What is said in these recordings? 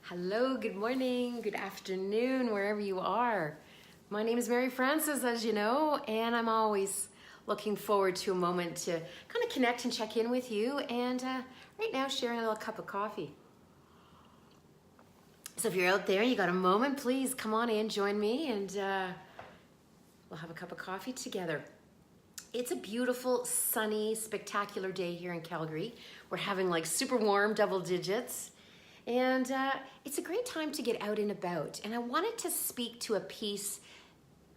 Hello, good morning, good afternoon, wherever you are. My name is MaryFrances, as you know, and I'm always looking forward to a moment to kind of connect and check in with you, and right now sharing a little cup of coffee. So if you're out there, you got a moment, please come on in, join me, and we'll have a cup of coffee together. It's a beautiful, sunny, spectacular day here in Calgary. We're having like super warm double digits. And it's a great time to get out and about. And I wanted to speak to a piece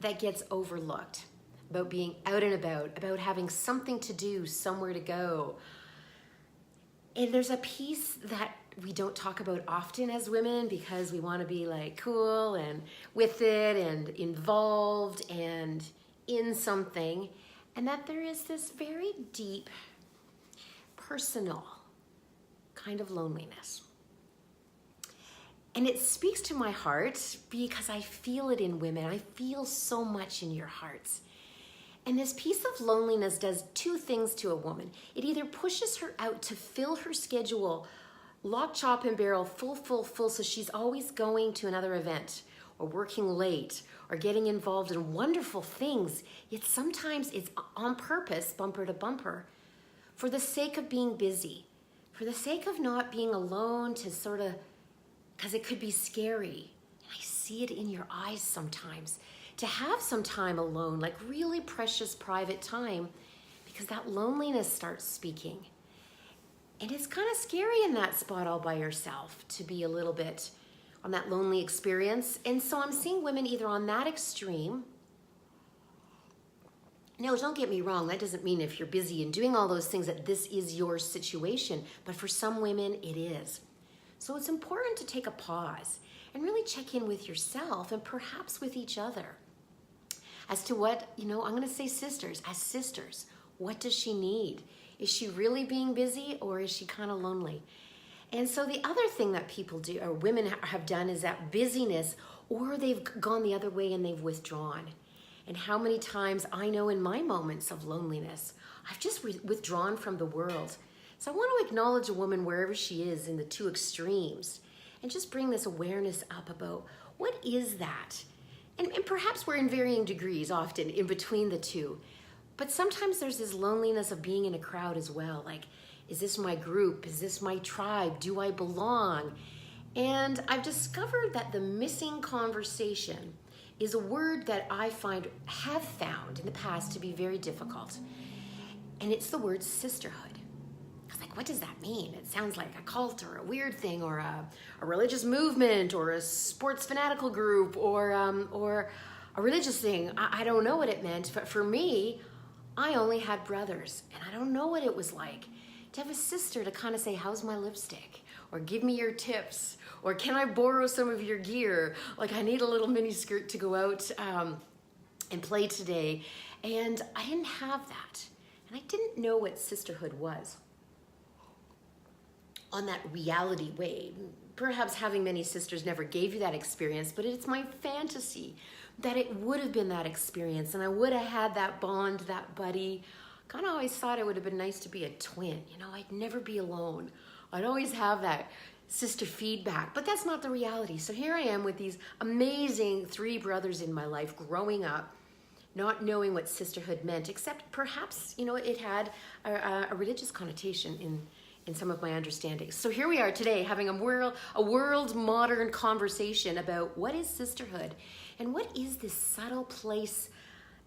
that gets overlooked about being out and about having something to do, somewhere to go. And there's a piece that we don't talk about often as women because we want to be like cool and with it and involved and in something. And that there is this very deep, personal kind of loneliness. And it speaks to my heart because I feel it in women. I feel so much in your hearts. And this piece of loneliness does two things to a woman. It either pushes her out to fill her schedule, lock, chop, and barrel, full, so she's always going to another event or working late or getting involved in wonderful things. Yet sometimes it's on purpose, bumper to bumper, for the sake of being busy, for the sake of not being alone to sort of, because it could be scary. And I see it in your eyes sometimes. To have some time alone, like really precious private time, because that loneliness starts speaking. And it's kind of scary in that spot all by yourself to be a little bit on that lonely experience. And so I'm seeing women either on that extreme. Now, don't get me wrong, that doesn't mean if you're busy and doing all those things that this is your situation. But for some women, it is. So it's important to take a pause and really check in with yourself and perhaps with each other as to what, I'm going to say sisters, as sisters, what does she need? Is she really being busy or is she kind of lonely? And so the other thing that people do, or women have done, is that busyness, or they've gone the other way and they've withdrawn. And how many times I know in my moments of loneliness, I've just withdrawn from the world. So I want to acknowledge a woman wherever she is in the two extremes and just bring this awareness up about what is that? And perhaps we're in varying degrees often in between the two. But sometimes there's this loneliness of being in a crowd as well. Like, is this my group? Is this my tribe? Do I belong? And I've discovered that the missing conversation is a word that I have found in the past to be very difficult. And it's the word sisterhood. What does that mean? It sounds like a cult or a weird thing or a religious movement or a sports fanatical group or a religious thing. I don't know what it meant, but for me, I only had brothers and I don't know what it was like to have a sister to kind of say, how's my lipstick? Or give me your tips? Or can I borrow some of your gear? Like I need a little mini skirt to go out and play today. And I didn't have that. And I didn't know what sisterhood was. On that reality way. Perhaps having many sisters never gave you that experience, but it's my fantasy that it would have been that experience and I would have had that bond, that buddy. Kind of always thought it would have been nice to be a twin. I'd never be alone. I'd always have that sister feedback, but that's not the reality. So here I am with these amazing three brothers in my life growing up, not knowing what sisterhood meant, except perhaps, it had a religious connotation in some of my understandings. So here we are today having a world modern conversation about what is sisterhood and what is this subtle place.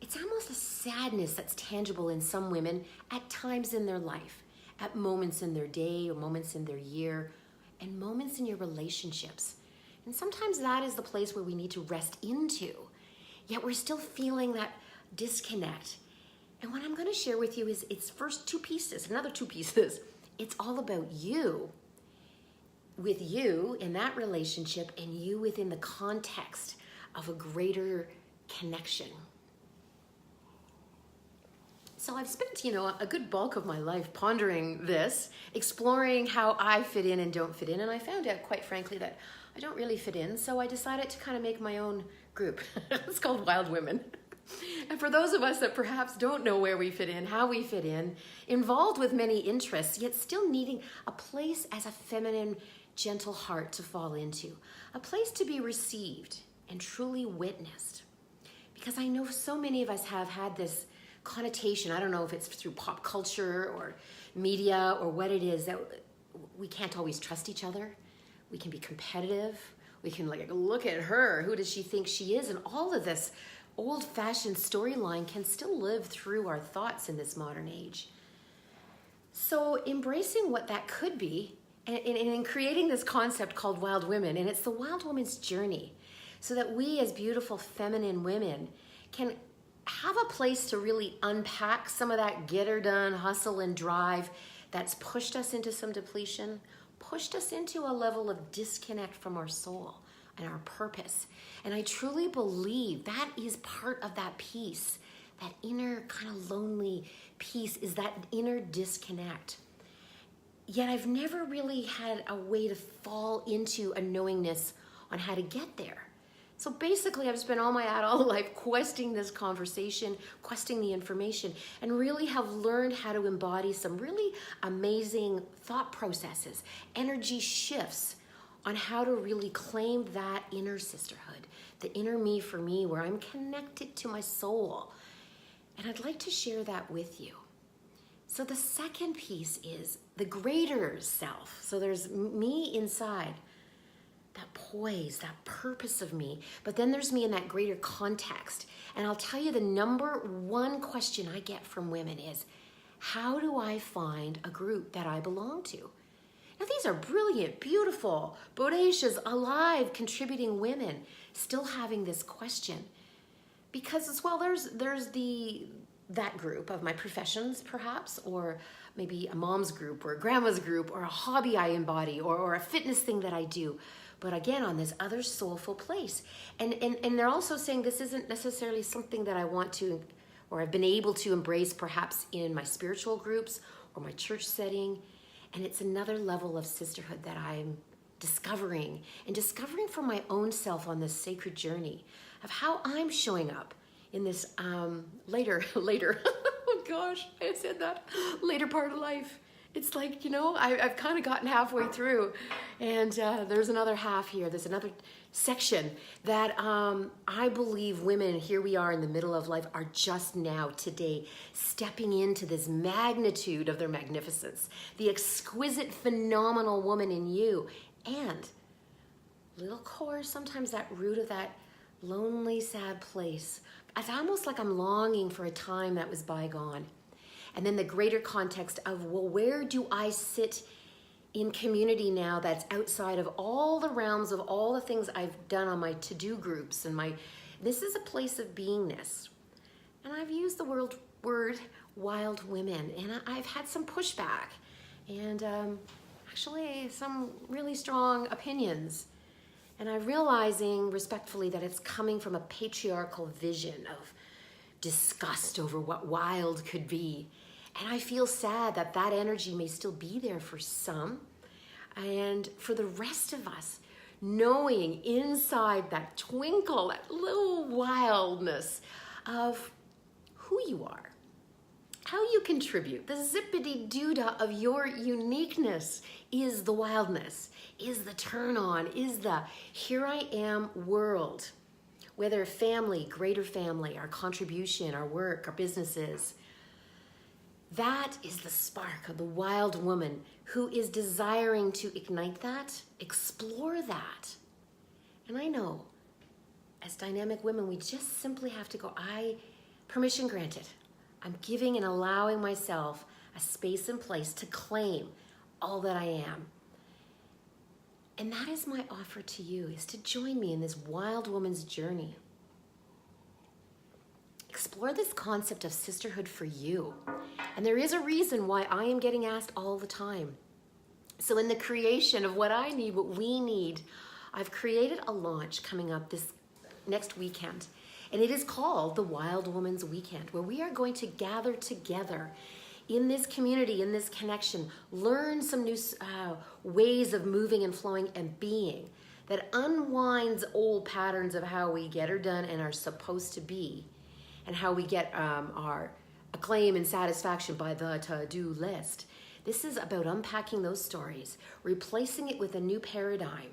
It's almost a sadness that's tangible in some women at times in their life, at moments in their day or moments in their year and moments in your relationships. And sometimes that is the place where we need to rest into, yet we're still feeling that disconnect. And what I'm going to share with you is its first another two pieces. It's all about you, with you in that relationship and you within the context of a greater connection. So I've spent, a good bulk of my life pondering this, exploring how I fit in and don't fit in. And I found out, quite frankly, that I don't really fit in. So I decided to kind of make my own group. It's called Wild Women. And for those of us that perhaps don't know where we fit in, how we fit in, involved with many interests, yet still needing a place as a feminine gentle heart to fall into, a place to be received and truly witnessed. Because I know so many of us have had this connotation, I don't know if it's through pop culture or media or what it is, that we can't always trust each other. We can be competitive. We can like, look at her, who does she think she is? And all of this old-fashioned storyline can still live through our thoughts in this modern age. So embracing what that could be, and in creating this concept called Wild Women, and it's the Wild Woman's journey, so that we as beautiful feminine women can have a place to really unpack some of that get her done, hustle and drive that's pushed us into some depletion, pushed us into a level of disconnect from our soul and our purpose. And I truly believe that is part of that peace, that inner kind of lonely peace, is that inner disconnect. Yet I've never really had a way to fall into a knowingness on how to get there. So basically, I've spent all my adult life questing this conversation, questing the information, and really have learned how to embody some really amazing thought processes, energy shifts on how to really claim that inner sisterhood, the inner me for me, where I'm connected to my soul. And I'd like to share that with you. So the second piece is the greater self. So there's me inside, that poise, that purpose of me. But then there's me in that greater context. And I'll tell you, the number one question I get from women is, how do I find a group that I belong to? Now, these are brilliant, beautiful, bodacious, alive, contributing women still having this question. Because as well, there's that group of my professions, perhaps, or maybe a mom's group or a grandma's group or a hobby I embody or a fitness thing that I do. But again, on this other soulful place. And they're also saying this isn't necessarily something that I want to, or I've been able to embrace perhaps in my spiritual groups or my church setting. And it's another level of sisterhood that I'm discovering for my own self on this sacred journey of how I'm showing up in this later, oh gosh, I said that, later part of life. It's like, I've kind of gotten halfway through, and there's another half here. There's another section that I believe women, here we are in the middle of life, are just now, today, stepping into this magnitude of their magnificence, the exquisite, phenomenal woman in you, and little core, sometimes that root of that lonely, sad place. It's almost like I'm longing for a time that was bygone. And then the greater context of, well, where do I sit in community now that's outside of all the realms of all the things I've done on my to-do groups and this is a place of beingness. And I've used the word wild women, and I've had some pushback and actually some really strong opinions. And I'm realizing respectfully that it's coming from a patriarchal vision of disgust over what wild could be. And I feel sad that that energy may still be there for some. And for the rest of us, knowing inside that twinkle, that little wildness of who you are, how you contribute, the zippity-doo-dah of your uniqueness is the wildness, is the turn on, is the here I am world. Whether family, greater family, our contribution, our work, our businesses, that is the spark of the wild woman who is desiring to ignite that, explore that. And I know, as dynamic women, we just simply have to go, permission granted. I'm giving and allowing myself a space and place to claim all that I am. And that is my offer to you, is to join me in this wild woman's journey. Explore this concept of sisterhood for you. And there is a reason why I am getting asked all the time. So in the creation of what I need, what we need, I've created a launch coming up this next weekend. And it is called the Wild Woman's Weekend, where we are going to gather together in this community, in this connection, learn some new ways of moving and flowing and being that unwinds old patterns of how we get her done and are supposed to be, and how we get our acclaim and satisfaction by the to-do list. This is about unpacking those stories, replacing it with a new paradigm.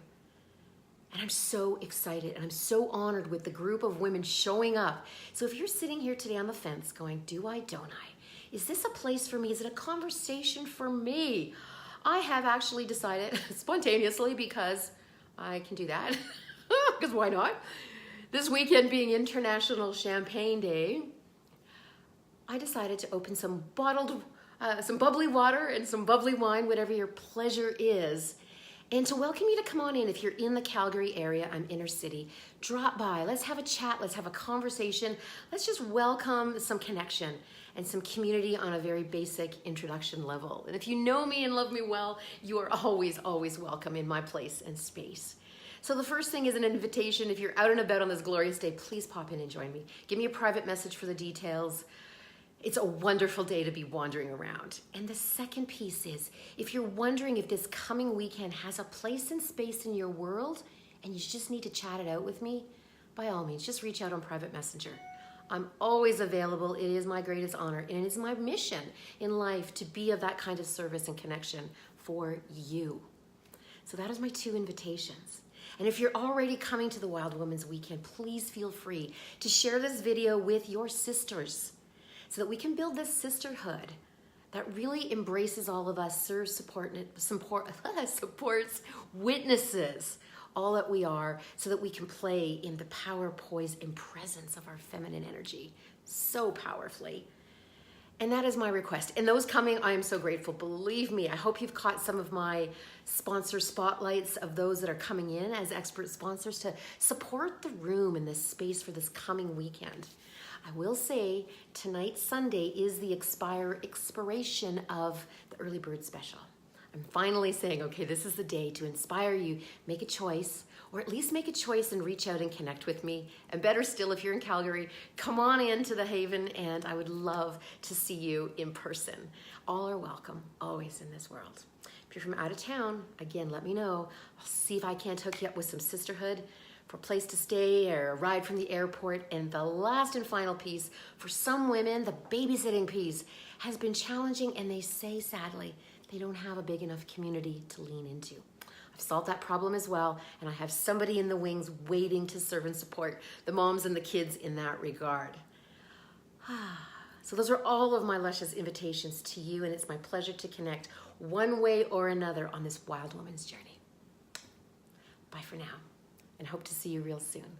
And I'm so excited and I'm so honored with the group of women showing up. So if you're sitting here today on the fence going, do I, don't I? Is this a place for me? Is it a conversation for me? I have actually decided spontaneously, because I can do that, because why not? This weekend being International Champagne Day, I decided to open some bubbly water and some bubbly wine, whatever your pleasure is, and to welcome you to come on in. If you're in the Calgary area, I'm inner city, drop by. Let's have a chat. Let's have a conversation. Let's just welcome some connection and some community on a very basic introduction level. And if you know me and love me well, you are always, always welcome in my place and space. So the first thing is an invitation. If you're out and about on this glorious day, please pop in and join me. Give me a private message for the details. It's a wonderful day to be wandering around. And the second piece is, if you're wondering if this coming weekend has a place and space in your world and you just need to chat it out with me, by all means, just reach out on private messenger. I'm always available. It is my greatest honor, and it is my mission in life to be of that kind of service and connection for you. So that is my 2 invitations. And if you're already coming to the Wild Women's Weekend, please feel free to share this video with your sisters, so that we can build this sisterhood that really embraces all of us, serves, supports, witnesses all that we are, so that we can play in the power, poise, and presence of our feminine energy so powerfully. And that is my request. And those coming, I am so grateful. Believe me, I hope you've caught some of my sponsor spotlights of those that are coming in as expert sponsors to support the room in this space for this coming weekend. I will say tonight, Sunday, is the expiration of the early bird special. I'm finally saying, okay, this is the day to inspire you. Make a choice, or at least make a choice and reach out and connect with me. And better still, if you're in Calgary, come on into the Haven, and I would love to see you in person. All are welcome, always in this world. If you're from out of town, again, let me know. I'll see if I can't hook you up with some Sisterhood for a place to stay or a ride from the airport. And the last and final piece, for some women, the babysitting piece has been challenging, and they say, sadly, they don't have a big enough community to lean into. I've solved that problem as well, and I have somebody in the wings waiting to serve and support the moms and the kids in that regard. So those are all of my luscious invitations to you, and it's my pleasure to connect one way or another on this wild woman's journey. Bye for now, and hope to see you real soon.